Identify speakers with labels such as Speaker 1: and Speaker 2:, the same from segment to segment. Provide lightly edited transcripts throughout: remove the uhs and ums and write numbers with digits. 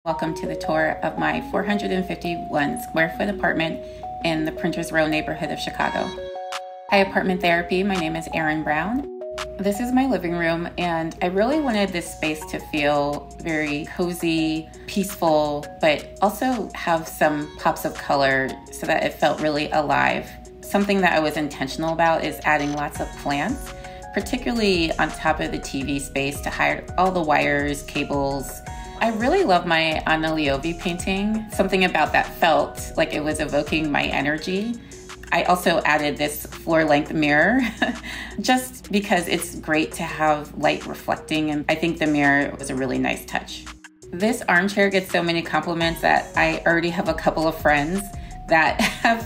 Speaker 1: Welcome to the tour of my 451 square foot apartment in the Printers Row neighborhood of Chicago. Hi Apartment Therapy, my name is Erinne Brown. This is my living room, and I really wanted this space to feel very cozy, peaceful, but also have some pops of color so that it felt really alive. Something that I was intentional about is adding lots of plants, particularly on top of the TV space to hide all the wires, cables. I really love my Anna Liovi painting. Something about that felt like it was evoking my energy. I also added this floor-length mirror just because it's great to have light reflecting, and I think the mirror was a really nice touch. This armchair gets so many compliments that I already have a couple of friends that have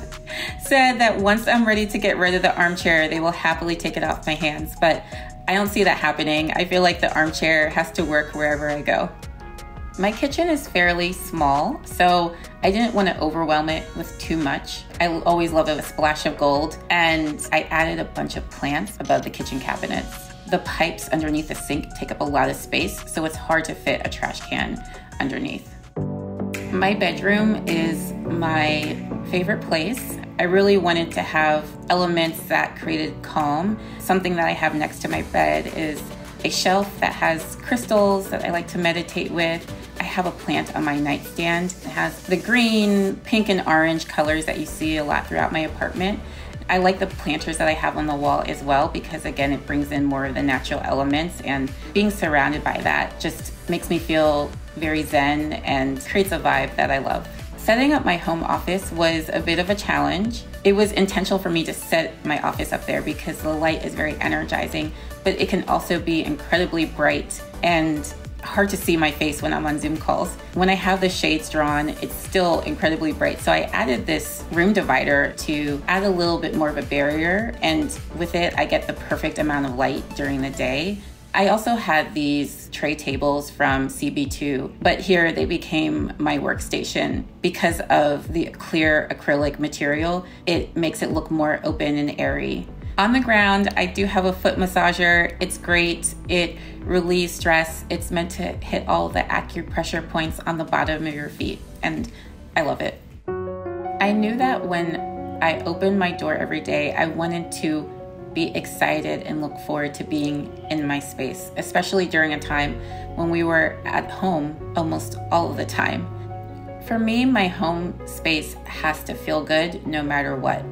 Speaker 1: said that once I'm ready to get rid of the armchair, they will happily take it off my hands, but I don't see that happening. I feel like the armchair has to work wherever I go. My kitchen is fairly small, so I didn't want to overwhelm it with too much. I always love a splash of gold, and I added a bunch of plants above the kitchen cabinets. The pipes underneath the sink take up a lot of space, so it's hard to fit a trash can underneath. My bedroom is my favorite place. I really wanted to have elements that created calm. Something that I have next to my bed is a shelf that has crystals that I like to meditate with. I have a plant on my nightstand. It has the green, pink, and orange colors that you see a lot throughout my apartment. I like the planters that I have on the wall as well because, again, it brings in more of the natural elements, and being surrounded by that just makes me feel very zen and creates a vibe that I love. Setting up my home office was a bit of a challenge. It was intentional for me to set my office up there because the light is very energizing, but it can also be incredibly bright and hard to see my face when I'm on Zoom calls. When I have the shades drawn, it's still incredibly bright. So I added this room divider to add a little bit more of a barrier, and with it, I get the perfect amount of light during the day. I also had these tray tables from CB2, but here they became my workstation. Because of the clear acrylic material, it makes it look more open and airy. On the ground, I do have a foot massager. It's great. It relieves stress. It's meant to hit all the acupressure points on the bottom of your feet, and I love it. I knew that when I opened my door every day, I wanted to be excited and look forward to being in my space, especially during a time when we were at home almost all of the time. For me, my home space has to feel good no matter what.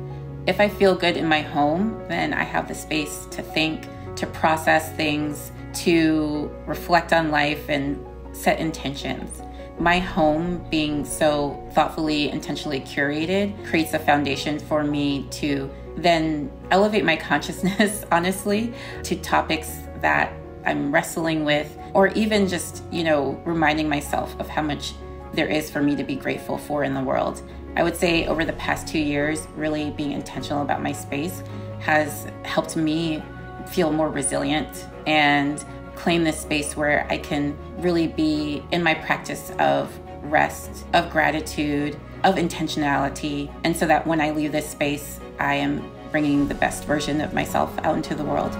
Speaker 1: If I feel good in my home, then I have the space to think, to process things, to reflect on life and set intentions. My home being so thoughtfully, intentionally curated creates a foundation for me to then elevate my consciousness, honestly, to topics that I'm wrestling with, or even just, reminding myself of how much there is for me to be grateful for in the world. I would say over the past 2 years, really being intentional about my space has helped me feel more resilient and claim this space where I can really be in my practice of rest, of gratitude, of intentionality, and so that when I leave this space, I am bringing the best version of myself out into the world.